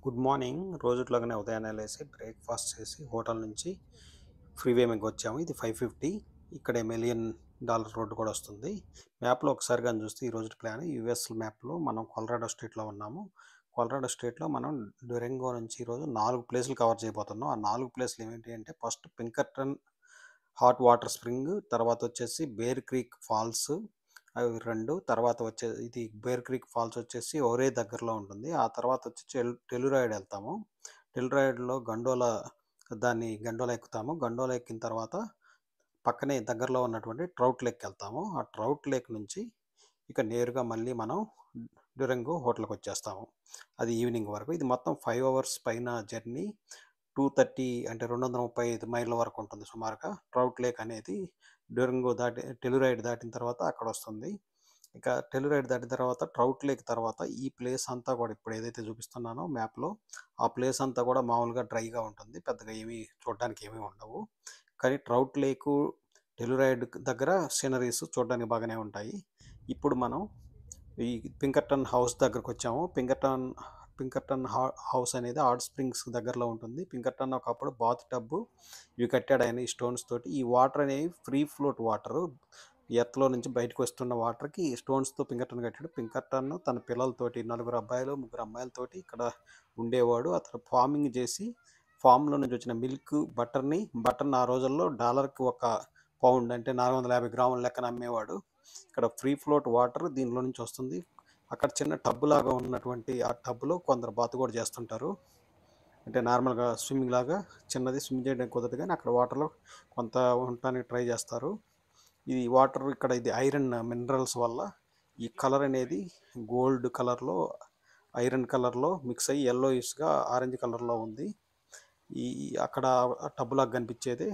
Good morning. రోజుట్లాగానే ఉదయాన్నే లేసి breakfast చేసి హోటల్ నుంచి ఫ్రీవేమ్‌కి వచ్చాము. ఇది 5:50. ఇక్కడే $1,000,000 రోడ్ కూడా వస్తుంది. మ్యాప్‌లో ఒకసారి గాని చూస్తే ఈ రోజు ప్లాన్ యూఎస్ మ్యాప్‌లో మనం కొలరాడో స్టేట్‌లో ఉన్నాము. కొలరాడో స్టేట్‌లో మనం డ్యూరెంగో నుంచి ఈరోజు 4 ప్లేసులు కవర్ చేయబోతున్నాం. ఆ 4 ప్లేసులు ఏమిటి అంటే first Pinkerton hot water spring, తర్వాత వచ్చేసి బేర్ క్రీక్ ఫాల్స్ అవి 2. తర్వాత ఇది బేర్ క్రీక్ ఫాల్స్ వచ్చేసి ఒరే దగ్గరలో ఉంటుంది. ఆ తర్వాత వచ్చి టెలురాయిడ్ వెళ్తాము. టెలురాయిడ్‌లో గండోలా ఎక్కుతాము. గండోలా ఎక్కిన తర్వాత పక్కనే దగ్గరలో ఉన్నటువంటి ట్రౌట్ లేక్‌కి వెళ్తాము. ఆ ట్రౌట్ లేక్ నుంచి ఇక నేరుగా మళ్ళీ మనం డ్యూరెంగో హోటల్‌కి వచ్చేస్తాము. అది ఈవినింగ్ వరకు. ఇది మొత్తం 5 అవర్స్ పైన జర్నీ. 230 అంటే 235 మైళ్ళ వరకు ఉంటుంది సుమారుగా. ట్రౌట్ లేక్ అనేది టెలురైడ్ దాటిన తర్వాత అక్కడ వస్తుంది. ఇక టెలురైడ్ దాటిన తర్వాత ట్రౌట్ లేక్ తర్వాత ఈ ప్లేస్ అంతా కూడా ఇప్పుడు ఏదైతే చూపిస్తున్నానో మ్యాప్‌లో ఆ ప్లేస్ అంతా కూడా మామూలుగా డ్రైగా ఉంటుంది. పెద్దగా ఏమీ చూడడానికి ఏమీ ఉండవు. కానీ ట్రౌట్ లేకు, టెలురైడ్ దగ్గర సీనరీస్ చూడడానికి బాగానే ఉంటాయి. ఇప్పుడు మనం ఈ పింకర్టన్ హౌస్ దగ్గరకొచ్చాము. పింకర్టన్ హౌస్ అనేది హాట్ స్ప్రింగ్స్ దగ్గరలో ఉంటుంది. పింకర్టన్ ఒకప్పుడు బాత్ టబ్బు ఇవి కట్టాడాయన ఈ స్టోన్స్ తోటి. ఈ వాటర్ అనేవి ఫ్రీ ఫ్లోట్ వాటరు. ఎర్త్‌లో నుంచి బయటకు వస్తున్న వాటర్‌కి స్టోన్స్‌తో పింకర్టన్ కట్టాడు. పింకర్టన్ తన పిల్లలతోటి నలుగురు అబ్బాయిలు, ముగ్గురు అమ్మాయిలతోటి ఇక్కడ ఉండేవాడు. అతను ఫార్మింగ్ చేసి ఫామ్‌లో నుంచి వచ్చిన బటర్‌ని ఆ రోజుల్లో డాలర్‌కి ఒక పౌండ్ అంటే 450 గ్రాముల లెక్కన అమ్మేవాడు. ఇక్కడ ఫ్రీ ఫ్లోట్ వాటర్ దీనిలో నుంచి వస్తుంది. అక్కడ చిన్న టబ్ లాగా ఉన్నటువంటి ఆ టబ్‌లో కొందరు బాతు కూడా చేస్తుంటారు. అంటే నార్మల్‌గా స్విమ్మింగ్ లాగా చిన్నది స్విమ్ చేయడానికి కుదరదు కానీ అక్కడ వాటర్‌లో కొంత ఉండటానికి ట్రై చేస్తారు. ఇది వాటర్ ఇక్కడ ఇది ఐరన్ మినరల్స్ వల్ల ఈ కలర్ అనేది గోల్డ్ కలర్‌లో, ఐరన్ కలర్‌లో మిక్స్ అయ్యి యెల్లోయిష్‌గా ఆరెంజ్ కలర్‌లో ఉంది. ఈ అక్కడ టబ్ లాగా కనిపించేది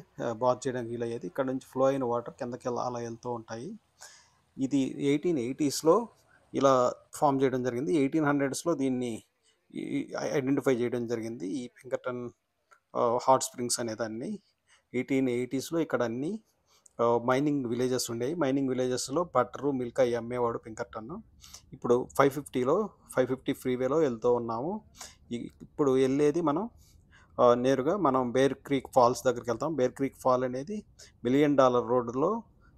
బాత్ చేయడానికి వీలయ్యేది. ఇక్కడ నుంచి ఫ్లో అయిన వాటర్ కిందకి అలా వెళ్తూ ఉంటాయి. ఇది 1880స్‌లో ఇలా ఫార్మ్ చేయడం జరిగింది. 1800స్‌లో దీన్ని ఐడెంటిఫై చేయడం జరిగింది. ఈ పింకర్టన్ హాట్ స్ప్రింగ్స్ అనేదాన్ని. 1880స్‌లో ఇక్కడ అన్ని మైనింగ్ విలేజెస్ ఉండేవి. మైనింగ్ విలేజెస్‌లో బటరు, మిల్క్ అయి అమ్మేవాడు పింకర్టన్. ఇప్పుడు 550 ఫ్రీవేలో వెళ్తూ ఉన్నాము. ఇప్పుడు వెళ్ళేది మనం నేరుగా మనం బేర్ క్రీక్ ఫాల్స్ దగ్గరికి వెళ్తాం. బేర్ క్రీక్ ఫాల్ అనేది $1,000,000 రోడ్‌లో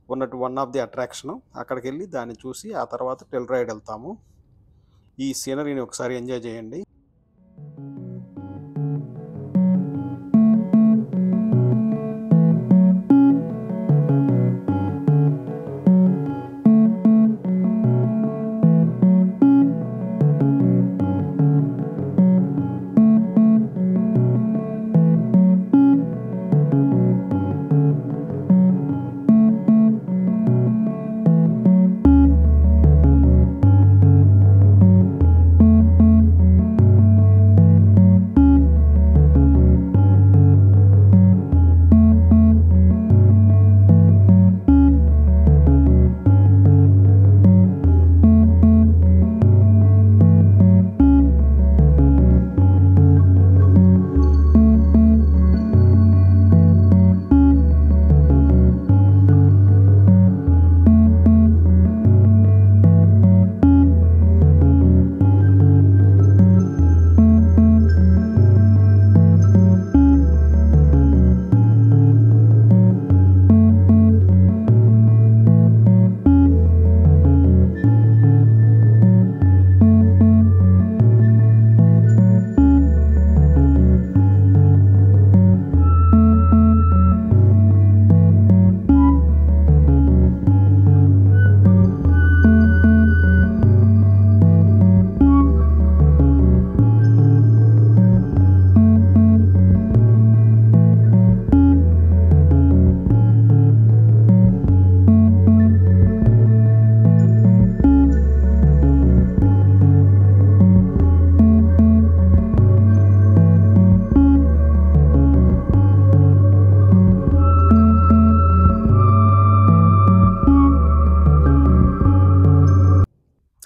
ఉన్నట్టు వన్ ఆఫ్ ది అట్రాక్షన్. అక్కడికి వెళ్ళి దాన్ని చూసి ఆ తర్వాత టెలురైడ్ వెళ్తాము. ఈ సీనరీని ఒకసారి ఎంజాయ్ చేయండి.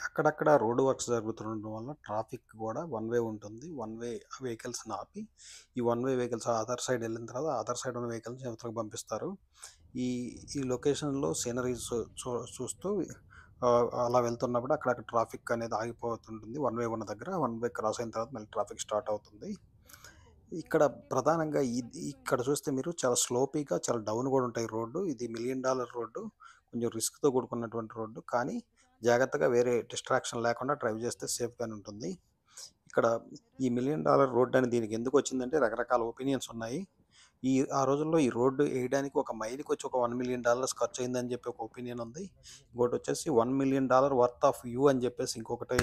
అక్కడక్కడ రోడ్ వర్క్స్ జరుగుతుండడం వల్ల ట్రాఫిక్ కూడా వన్ వే ఉంటుంది. వన్ వే వెహికల్స్‌ని ఆపి, ఈ one way vehicles other side వెళ్ళిన తర్వాత అదర్ సైడ్ ఉన్న వెహికల్స్‌ని ఇవతలకి పంపిస్తారు. ఈ ఈ లొకేషన్‌లో సీనరీస్ చూస్తూ అలా వెళ్తున్నప్పుడు అక్కడక్కడ ట్రాఫిక్ అనేది ఆగిపోతుంటుంది. వన్ వే ఉన్న దగ్గర వన్ వే క్రాస్ అయిన తర్వాత మళ్ళీ ట్రాఫిక్ స్టార్ట్ అవుతుంది. ఇక్కడ ప్రధానంగా ఇక్కడ చూస్తే మీరు చాలా స్లోపీగా చాలా డౌన్ కూడా ఉంటాయి రోడ్డు. ఇది $1 మిలియన్ రోడ్డు. కొంచెం రిస్క్‌తో కూడుకున్నటువంటి రోడ్డు. కానీ జాగ్రత్తగా వేరే డిస్ట్రాక్షన్ లేకుండా డ్రైవ్ చేస్తే సేఫ్‌గానే ఉంటుంది. ఇక్కడ ఈ $1 మిలియన్ రోడ్ అని దీనికి ఎందుకు వచ్చిందంటే రకరకాల ఒపీనియన్స్ ఉన్నాయి. ఆ రోజుల్లో ఈ రోడ్డు ఏయడానికి ఒక మైలుకి వచ్చి ఒక $1 మిలియన్ ఖర్చు అయిందని చెప్పి ఒక ఒపీనియన్ ఉంది. ఇంకోటొచ్చేసి $1 మిలియన్ వర్త్ ఆఫ్ యూ అని చెప్పేసి ఇంకొకటి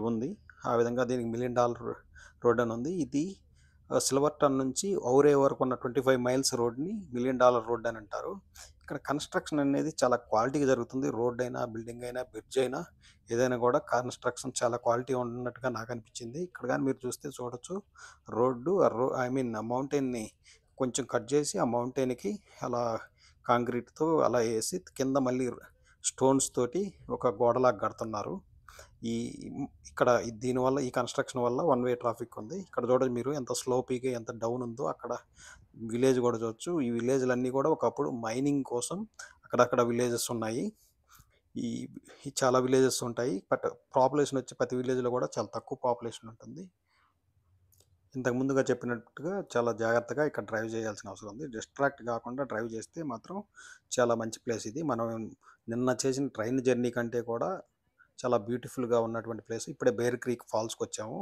ఉంది. ఆ విధంగా దీనికి $1 మిలియన్ రోడ్ అని ఉంది. ఇది సిల్వర్టన్ నుంచి ఔరే వరకు ఉన్న 25 మైల్స్ రోడ్ని $1 మిలియన్ రోడ్ అని అంటారు. ఇక్కడ కన్స్ట్రక్షన్ అనేది చాలా క్వాలిటీగా జరుగుతుంది. రోడ్ అయినా, బిల్డింగ్ అయినా, బ్రిడ్జ్ అయినా ఏదైనా కూడా కన్స్ట్రక్షన్ చాలా క్వాలిటీ ఉన్నట్టుగా నాకు అనిపించింది. ఇక్కడ కానీ మీరు చూస్తే చూడొచ్చు రోడ్డు ఐ మీన్ మౌంటైన్ని కొంచెం కట్ చేసి ఆ మౌంటైన్కి అలా కాంక్రీట్తో అలా వేసి కింద మళ్ళీ స్టోన్స్ తోటి ఒక గోడలాగా కడుతున్నారు. ఈ ఇక్కడ దీనివల్ల ఈ కన్స్ట్రక్షన్ వల్ల వన్ వే ట్రాఫిక్ ఉంది. ఇక్కడ చూడండి మీరు ఎంత స్లోపీగా ఎంత డౌన్ ఉందో. అక్కడ విలేజ్ కూడా చూడొచ్చు. ఈ విలేజ్లన్నీ కూడా ఒకప్పుడు మైనింగ్ కోసం అక్కడక్కడ విలేజెస్ ఉన్నాయి. ఈ చాలా విలేజెస్ ఉంటాయి. బట్ పాపులేషన్ వచ్చి ప్రతి విలేజ్లో కూడా చాలా తక్కువ పాపులేషన్ ఉంటుంది. ఇంతకు ముందుగా చెప్పినట్టుగా చాలా జాగ్రత్తగా ఇక్కడ డ్రైవ్ చేయాల్సిన అవసరం ఉంది. డిస్ట్రాక్ట్ కాకుండా డ్రైవ్ చేస్తే మాత్రం చాలా మంచి ప్లేస్ ఇది. మనం నిన్న చేసిన ట్రైన్ జర్నీ కంటే కూడా చాలా బ్యూటిఫుల్గా ఉన్నటువంటి ప్లేస్. ఇప్పుడే బేర్ క్రీక్ ఫాల్స్కి వచ్చాము.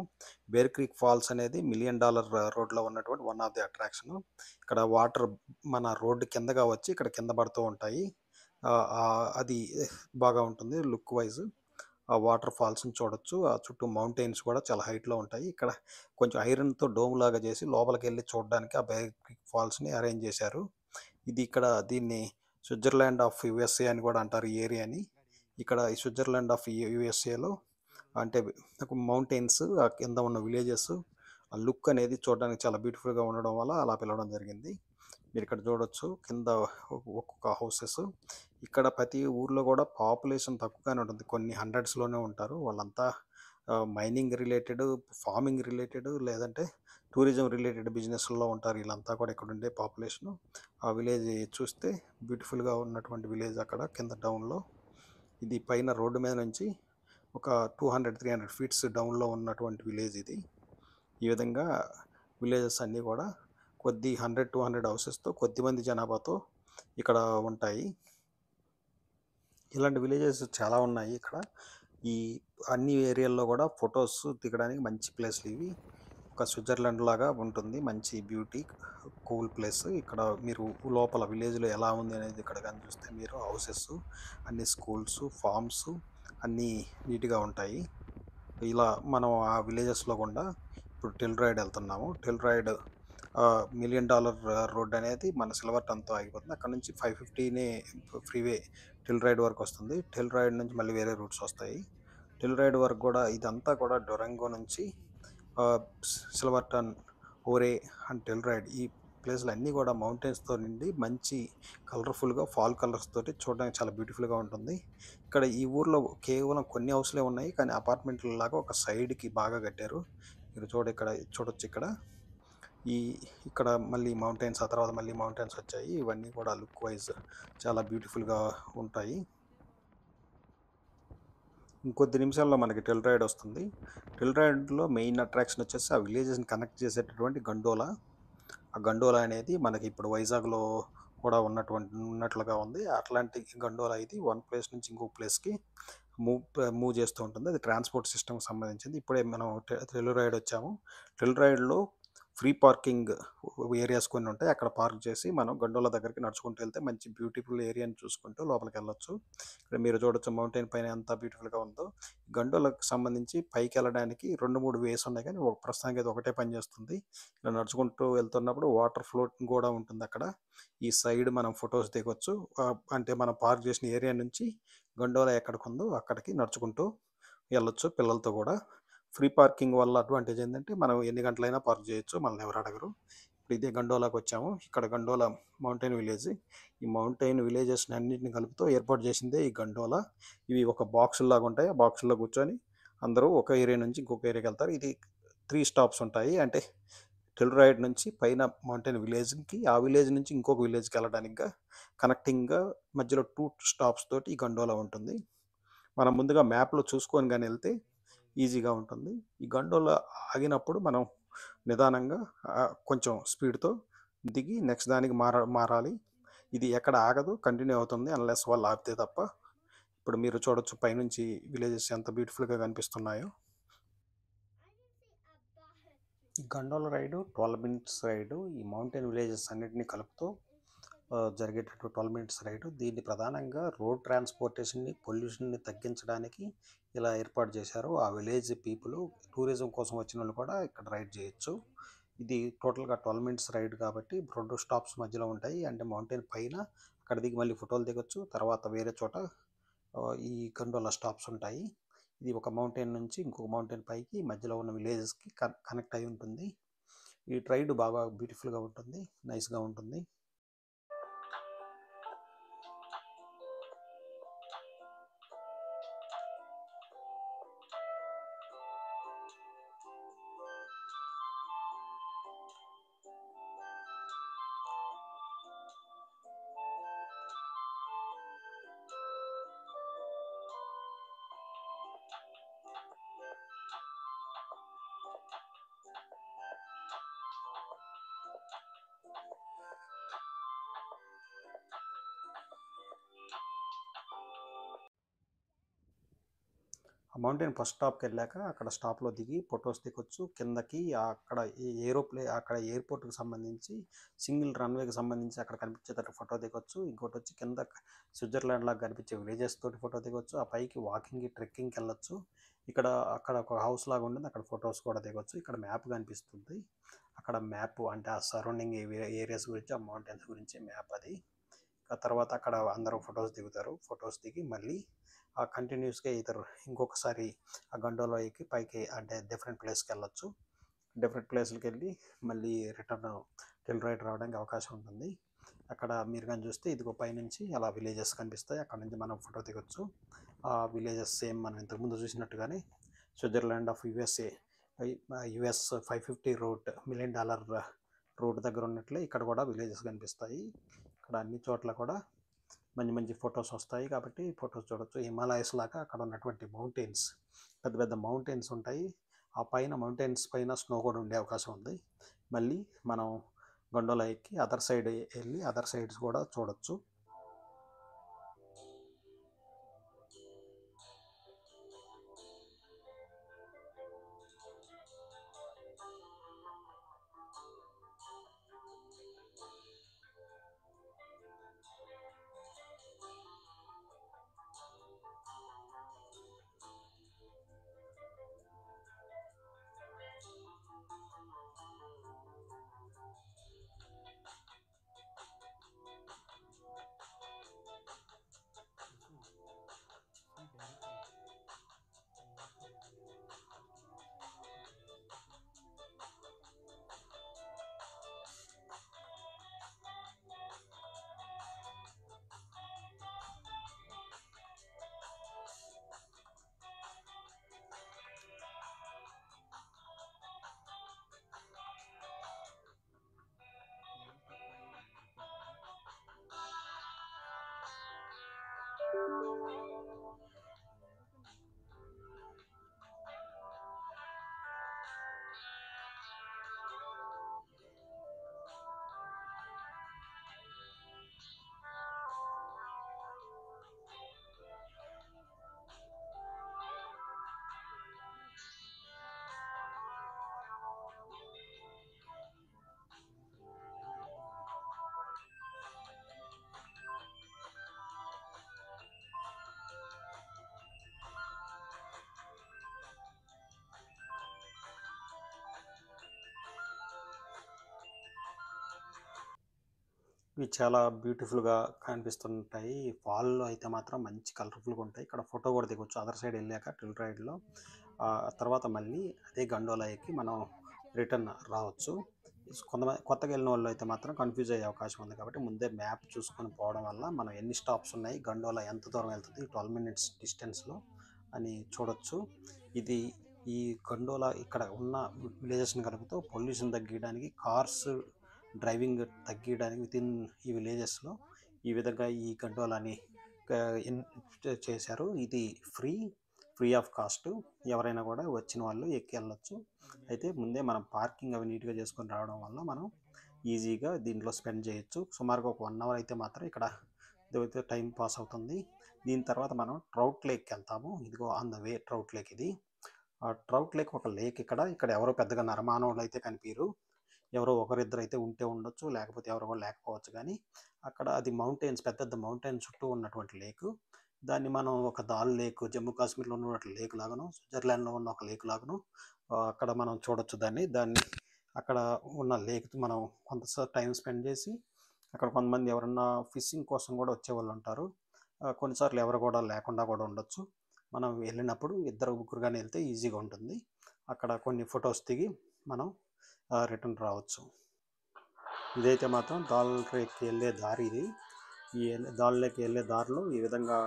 బేర్ క్రీక్ ఫాల్స్ అనేది $1 మిలియన్ రోడ్లో ఉన్నటువంటి వన్ ఆఫ్ ది అట్రాక్షన్. ఇక్కడ వాటర్ మన రోడ్డు కిందగా వచ్చి ఇక్కడ కింద పడుతూ ఉంటాయి. అది బాగా ఉంటుంది లుక్ వైజ్. ఆ వాటర్ ఫాల్స్ని చూడొచ్చు. ఆ చుట్టూ మౌంటైన్స్ కూడా చాలా హైట్లో ఉంటాయి. ఇక్కడ కొంచెం ఐరన్తో డోమ్ లాగా చేసి లోపలికి వెళ్ళి చూడడానికి ఆ బేర్ క్రీక్ ఫాల్స్ని అరేంజ్ చేశారు. ఇది ఇక్కడ దీన్ని స్విట్జర్లాండ్ ఆఫ్ యుఎస్ఏ అని కూడా అంటారు ఈ ఏరియాని. ఇక్కడ ఈ స్విట్జర్లాండ్ ఆఫ్ యుఎస్ఏలో అంటే మౌంటైన్స్, ఆ కింద ఉన్న విలేజెస్, ఆ లుక్ అనేది చూడడానికి చాలా బ్యూటిఫుల్గా ఉండడం వల్ల అలా పిలవడం జరిగింది. మీరు ఇక్కడ చూడొచ్చు కింద ఒక్కొక్క హౌసెస్. ఇక్కడ ప్రతి ఊర్లో కూడా పాపులేషన్ తక్కువగానే ఉంటుంది. కొన్ని హండ్రెడ్స్లోనే ఉంటారు. వాళ్ళంతా మైనింగ్ రిలేటెడ్, ఫార్మింగ్ రిలేటెడ్, లేదంటే టూరిజం రిలేటెడ్ బిజినెస్లో ఉంటారు. వీళ్ళంతా కూడా ఇక్కడ ఉండే పాపులేషను. ఆ విలేజ్ చూస్తే బ్యూటిఫుల్గా ఉన్నటువంటి విలేజ్ అక్కడ కింద డౌన్లో. ఇది పైన రోడ్డు మీద నుంచి ఒక 200-300 ఫీట్స్ డౌన్లో ఉన్నటువంటి విలేజ్ ఇది. ఈ విధంగా విలేజెస్ అన్నీ కూడా కొద్ది 100-200 హౌసెస్తో కొద్దిమంది జనాభాతో ఇక్కడ ఉంటాయి. ఇలాంటి విలేజెస్ చాలా ఉన్నాయి ఇక్కడ. ఈ అన్ని ఏరియాల్లో కూడా ఫొటోస్ దిగడానికి మంచి ప్లేస్లు ఇవి. ఒక స్విట్జర్లాండ్ లాగా ఉంటుంది. మంచి బ్యూటీ కూల్ ప్లేస్. ఇక్కడ మీరు లోపల విలేజ్లో ఎలా ఉంది అనేది ఇక్కడ కానీ చూస్తే మీరు హౌసెస్, అన్ని స్కూల్స్, ఫార్మ్స్ అన్నీ నీట్గా ఉంటాయి. ఇలా మనం ఆ విలేజెస్లో కూడా ఇప్పుడు టెల్రాయిడ్ వెళ్తున్నాము. టెల్రాయిడ్ $1 మిలియన్ రోడ్ అనేది మన సిల్వర్టన్తో ఆగిపోతుంది. అక్కడ నుంచి 550నే ఫ్రీవే టెల్రాయిడ్ వరకు వస్తుంది. టెల్రాయిడ్ నుంచి మళ్ళీ వేరే రూట్స్ వస్తాయి. టెల్రాయిడ్ వరకు కూడా ఇదంతా కూడా డొరంగో నుంచి సిల్వర్టన్, ఓరే అండ్ టెల్రాయిడ్ ఈ ప్లేస్లు అన్నీ కూడా మౌంటైన్స్తో నిండి మంచి కలర్ఫుల్గా ఫాల్ కలర్స్ తోటి చూడడానికి చాలా బ్యూటిఫుల్గా ఉంటుంది. ఇక్కడ ఈ ఊర్లో కేవలం కొన్ని హౌస్లే ఉన్నాయి, కానీ అపార్ట్మెంట్ల లాగా ఒక సైడ్కి బాగా కట్టారు. మీరు ఇక్కడ చూడొచ్చు. ఇక్కడ మళ్ళీ మౌంటైన్స్, ఆ తర్వాత మళ్ళీ మౌంటైన్స్ వచ్చాయి. ఇవన్నీ కూడా లుక్ వైజ్ చాలా బ్యూటిఫుల్గా ఉంటాయి. ఇంకొద్ది నిమిషాల్లో మనకి టెల్రాయిడ్ వస్తుంది. టెల్రాయిడ్లో మెయిన్ అట్రాక్షన్ వచ్చేసి ఆ విలేజెస్ని కనెక్ట్ చేసేటటువంటి గండోలా. ఆ గండోలా అనేది మనకి ఇప్పుడు వైజాగ్లో కూడా ఉన్నట్లుగా ఉంది. అట్లాంటి గండోలా ఇది వన్ ప్లేస్ నుంచి ఇంకో ప్లేస్కి మూవ్ చేస్తూ ఉంటుంది. అది ట్రాన్స్పోర్ట్ సిస్టమ్కి సంబంధించింది. ఇప్పుడే మనం టెల్రాయిడ్ వచ్చాము. టెల్రాయిడ్లో ఫ్రీ పార్కింగ్ ఏరియాస్ కొన్ని ఉంటాయి. అక్కడ పార్క్ చేసి మనం గండోలా దగ్గరికి నడుచుకుంటూ వెళ్తే మంచి బ్యూటిఫుల్ ఏరియాని చూసుకుంటూ లోపలికి వెళ్ళొచ్చు. ఇక్కడ మీరు చూడొచ్చు మౌంటైన్ పైన ఎంత బ్యూటిఫుల్గా ఉందో. గండోలకు సంబంధించి పైకి వెళ్ళడానికి 2-3 వేస్ ఉన్నాయి, కానీ ప్రస్తుతానికి అది ఒకటే పని చేస్తుంది. ఇలా నడుచుకుంటూ వెళ్తున్నప్పుడు వాటర్ ఫ్లోటింగ్ కూడా ఉంటుంది అక్కడ. ఈ సైడ్ మనం ఫొటోస్ దిగొచ్చు. అంటే మనం పార్క్ చేసిన ఏరియా నుంచి గండోలా ఎక్కడికి ఉందో అక్కడికి నడుచుకుంటూ వెళ్ళొచ్చు పిల్లలతో కూడా. ఫ్రీ పార్కింగ్ వల్ల అడ్వాంటేజ్ ఏంటంటే మనం ఎన్ని గంటలైనా పార్క్ చేయొచ్చు, మనల్ని ఎవరు అడగరు. ఇప్పుడు ఇదే గండోలాకి వచ్చాము. ఇక్కడ గండోలా మౌంటైన్ విలేజ్. ఈ మౌంటైన్ విలేజెస్ అన్నింటిని కలుపుతూ ఏర్పాటు చేసిందే ఈ గండోలా. ఇవి ఒక బాక్సుల్లాగా ఉంటాయి. ఆ బాక్సుల్లో కూర్చొని అందరూ ఒక ఏరియా నుంచి ఇంకొక ఏరియాకి వెళ్తారు. ఇది 3 స్టాప్స్ ఉంటాయి. అంటే టెల్రాయిడ్ నుంచి పైన మౌంటైన్ విలేజ్కి, ఆ విలేజ్ నుంచి ఇంకొక విలేజ్కి వెళ్ళడానికి కనెక్టింగ్గా మధ్యలో 2 స్టాప్స్ తోటి ఈ గండోలా ఉంటుంది. మనం ముందుగా మ్యాప్లో చూసుకొని కానీ వెళ్తే ఈజీగా ఉంటుంది. ఈ గండోలా ఆగినప్పుడు మనం నిదానంగా కొంచెం స్పీడ్తో దిగి నెక్స్ట్ దానికి మారాలి. ఇది ఎక్కడ ఆగదు, కంటిన్యూ అవుతుంది అన్లెస్ వాళ్ళు ఆపితే తప్ప. ఇప్పుడు మీరు చూడొచ్చు పైనుంచి విలేజెస్ ఎంత బ్యూటిఫుల్గా కనిపిస్తున్నాయో. ఈ గండోలా రైడు 12 మినిట్స్ రైడు. ఈ మౌంటైన్ విలేజెస్ అన్నిటినీ కలుపుతూ జరిగేటటువంటి 12 మినిట్స్ రైడు. దీన్ని ప్రధానంగా రోడ్ ట్రాన్స్పోర్టేషన్ని, పొల్యూషన్ని తగ్గించడానికి ఇలా ఏర్పాటు చేశారు. ఆ విలేజ్ పీపుల్ టూరిజం కోసం వచ్చిన వాళ్ళు కూడా ఇక్కడ రైడ్ చేయొచ్చు. ఇది టోటల్గా 12 మినిట్స్ రైడ్ కాబట్టి 2 స్టాప్స్ మధ్యలో ఉంటాయి. అంటే మౌంటైన్ పైన అక్కడ దిగి మళ్ళీ ఫోటోలు దిగొచ్చు. తర్వాత వేరే చోట ఈ గండోలా స్టాప్స్ ఉంటాయి. ఇది ఒక మౌంటైన్ నుంచి ఇంకొక మౌంటైన్ పైకి మధ్యలో ఉన్న విలేజెస్కి కనెక్ట్ అయి ఉంటుంది. ఈ రైడ్ బాగా బ్యూటిఫుల్గా ఉంటుంది, నైస్గా ఉంటుంది. ఆ మౌంటైన్ ఫస్ట్ స్టాప్కి వెళ్ళాక అక్కడ స్టాప్లో దిగి ఫొటోస్ దిగొచ్చు. కిందకి అక్కడ అక్కడ ఎయిర్పోర్ట్కి సంబంధించి సింగిల్ రన్వేకి సంబంధించి అక్కడ కనిపించేటట్టు ఫోటో దిగొచ్చు. ఇంకోటి వచ్చి కింద స్విట్జర్లాండ్ లాగా కనిపించే విలేజెస్ తోటి ఫోటో దిగొచ్చు. ఆ పైకి వాకింగ్కి, ట్రెక్కింగ్కి వెళ్ళొచ్చు. అక్కడ ఒక హౌస్ లాగా ఉంటుంది, అక్కడ ఫొటోస్ కూడా దిగొచ్చు. ఇక్కడ మ్యాప్ కనిపిస్తుంది. అక్కడ మ్యాప్ అంటే ఆ సరౌండింగ్ ఏరియాస్ గురించి, ఆ మౌంటైన్స్ గురించి మ్యాప్ అది. ఆ తర్వాత అక్కడ అందరూ ఫొటోస్ దిగుతారు. ఫొటోస్ దిగి మళ్ళీ కంటిన్యూస్గా ఇంకొకసారి ఆ గండోలా ఎక్కి పైకి అంటే డిఫరెంట్ ప్లేస్కి వెళ్ళొచ్చు. డిఫరెంట్ ప్లేస్లకి వెళ్ళి మళ్ళీ రిటర్న్ టెల్ రైడ్ రావడానికి అవకాశం ఉంటుంది. అక్కడ మీరు కానీ చూస్తే ఇదిగో పైనుంచి అలా విలేజెస్ కనిపిస్తాయి. అక్కడ నుంచి మనం ఫోటో దిగొచ్చు. ఆ విలేజెస్ సేమ్ మనం ఇంతకుముందు చూసినట్టుగానే Switzerland of US 550 road $1 million road దగ్గర ఉన్నట్లే ఇక్కడ కూడా విలేజెస్ కనిపిస్తాయి. ఇక్కడ అన్ని చోట్ల కూడా మంచి మంచి ఫొటోస్ వస్తాయి కాబట్టి ఫొటోస్ చూడొచ్చు. హిమాలయస్ లాగా అక్కడ ఉన్నటువంటి మౌంటైన్స్, పెద్ద పెద్ద మౌంటైన్స్ ఉంటాయి. ఆ పైన మౌంటైన్స్ పైన స్నో కూడా ఉండే అవకాశం ఉంది. మళ్ళీ మనం గండోలా ఎక్కి అదర్ సైడ్ వెళ్ళి అదర్ సైడ్స్ కూడా చూడొచ్చు. ఇవి చాలా బ్యూటిఫుల్గా కనిపిస్తుంటాయి. ఫాల్లో అయితే మాత్రం మంచి కలర్ఫుల్గా ఉంటాయి. ఇక్కడ ఫోటో కూడా దిగొచ్చు అదర్ సైడ్ వెళ్ళాక టిల్ రైడ్లో. తర్వాత మళ్ళీ అదే గండోలా ఎక్కి మనం రిటర్న్ రావచ్చు. కొంతమంది కొత్తగా వెళ్ళిన వాళ్ళు అయితే మాత్రం కన్ఫ్యూజ్ అయ్యే అవకాశం ఉంది కాబట్టి ముందే మ్యాప్ చూసుకొని పోవడం వల్ల మనం ఎన్ని స్టాప్స్ ఉన్నాయి, గండోలా ఎంత దూరం వెళ్తుంది 12 మినిట్స్ డిస్టెన్స్లో అని చూడొచ్చు. ఈ గండోలా ఇక్కడ ఉన్న విలేజెస్ని కలుపుతూ పొల్యూషన్ తగ్గించడానికి, కార్స్ డ్రైవింగ్ తగ్గించడానికి వితిన్ ఈ విలేజెస్లో ఈ విధంగా ఈ గండోలాని చేశారు. ఇది ఫ్రీ ఆఫ్ కాస్ట్. ఎవరైనా కూడా వచ్చిన వాళ్ళు ఎక్కి వెళ్ళొచ్చు. అయితే ముందే మనం పార్కింగ్ అవి నీట్గా చేసుకొని రావడం వల్ల మనం ఈజీగా దీంట్లో స్పెండ్ చేయొచ్చు. సుమారుగా ఒక 1 అవర్ అయితే మాత్రం ఇక్కడ ఇదైతే టైం పాస్ అవుతుంది. దీని తర్వాత మనం ట్రౌట్ లేక్కి వెళ్తాము. ఇదిగో on the way trout lake ఇది. ఆ ట్రౌట్ లేక్ ఒక లేక్ ఇక్కడ ఎవరో పెద్దగా నరమానవులు అయితే కనిపించరు. ఎవరో ఒకరిద్దరు అయితే ఉంటే ఉండొచ్చు, లేకపోతే ఎవరో కూడా లేకపోవచ్చు. కానీ అక్కడ అది మౌంటైన్స్, పెద్ద మౌంటైన్ చుట్టూ ఉన్నటువంటి లేక్. దాన్ని మనం ఒక దాల్ లేక్, జమ్మూ కాశ్మీర్లో ఉన్నటువంటి లేక్ లాగాను, స్విట్జర్లాండ్లో ఉన్న ఒక లేక్ లాగాను అక్కడ మనం చూడొచ్చు. దాన్ని అక్కడ ఉన్న లేక్ మనం కొంత టైం స్పెండ్ చేసి అక్కడ కొంతమంది ఎవరన్నా ఫిషింగ్ కోసం కూడా వచ్చేవాళ్ళు ఉంటారు. కొన్నిసార్లు ఎవరు కూడా లేకుండా కూడా ఉండొచ్చు. మనం వెళ్ళినప్పుడు ఇద్దరు ముగ్గురు కానీ వెళ్తే ఈజీగా ఉంటుంది. అక్కడ కొన్ని ఫొటోస్ దిగి మనం రిటర్న్ రావచ్చు. ఇదైతే మాత్రం దాల్ లేక్కి వెళ్ళే దారి ఇది. ఈ దాల్ లేక్కి వెళ్ళే దారిలో ఈ విధంగా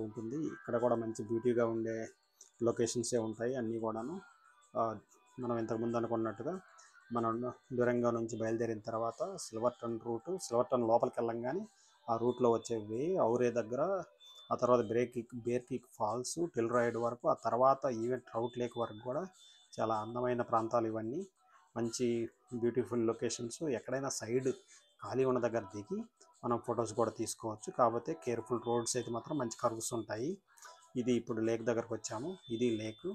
ఉంటుంది. ఇక్కడ కూడా మంచి బ్యూటీగా ఉండే లొకేషన్సే ఉంటాయి అన్నీ కూడాను. మనం ఇంతకుముందు అనుకున్నట్టుగా మనం డ్యూరంగో నుంచి బయలుదేరిన తర్వాత సిల్వర్టన్ సిల్వర్టన్ లోపలికి వెళ్ళంగానే ఆ రూట్లో వచ్చే వే, ఔరే దగ్గర, ఆ తర్వాత బేర్ క్రీక్ ఫాల్స్, టిల్ రాయిడ్ వరకు, ఆ తర్వాత ఈవెన్ ట్రౌట్ లేక్ వరకు కూడా చాలా అందమైన ప్రాంతాలు ఇవన్నీ. మంచి బ్యూటిఫుల్ లొకేషన్స్. ఎక్కడైనా సైడ్ ఖాళీ ఉన్న దగ్గర దిగి మనం ఫొటోస్ కూడా తీసుకోవచ్చు. కాకపోతే కేర్ఫుల్, రోడ్స్ అయితే మాత్రం మంచి కర్వ్స్ ఉంటాయి. ఇది ఇప్పుడు లేక్ దగ్గరకు వచ్చాము. ఇది లేక్,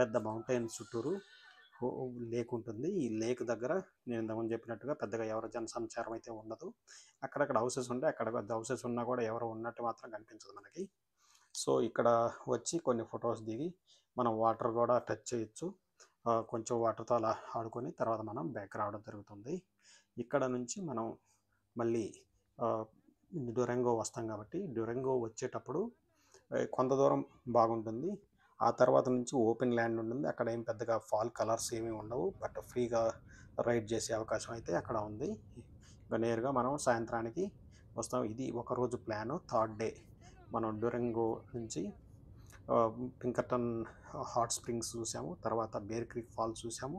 పెద్ద మౌంటైన్స్ చుట్టూరు లేక్ ఉంటుంది. ఈ లేక్ దగ్గర నేను ఇంతకుముందు చెప్పినట్టుగా పెద్దగా ఎవరు జనసంచారం అయితే ఉండదు. అక్కడక్కడ హౌసెస్ ఉంటాయి. అక్కడ హౌసెస్ ఉన్నా కూడా ఎవరు ఉన్నట్టు మాత్రం కనిపించదు మనకి. సో ఇక్కడ వచ్చి కొన్ని ఫొటోస్ దిగి మనం వాటర్ కూడా టచ్ చేయొచ్చు. కొంచెం వాటర్తో అలా ఆడుకొని తర్వాత మనం బ్యాక్ రావడం జరుగుతుంది. ఇక్కడ నుంచి మనం మళ్ళీ డ్యూరంగో వస్తాం కాబట్టి డ్యూరంగో వచ్చేటప్పుడు కొంత దూరం బాగుంటుంది. ఆ తర్వాత నుంచి ఓపెన్ ల్యాండ్ ఉంటుంది. అక్కడ ఏం పెద్దగా ఫాల్ కలర్స్ ఏమీ ఉండవు, బట్ ఫ్రీగా రైడ్ చేసే అవకాశం అయితే అక్కడ ఉంది. ఇక నేరుగా మనం సాయంత్రానికి వస్తాం. ఇది ఒకరోజు ప్లాను. 3rd డే మనం డ్యూరంగో నుంచి పింకర్టన్ హాట్ స్ప్రింగ్స్ చూసాము, తర్వాత బేర్ క్రీక్ ఫాల్స్ చూసాము,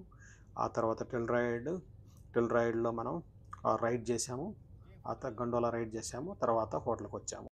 ఆ తర్వాత టిల్ రాయిడ్లో మనం రైడ్ చేసాము, ఆ తర్వాత గండోలా రైడ్ చేసాము, తర్వాత హోటల్కి వచ్చాము.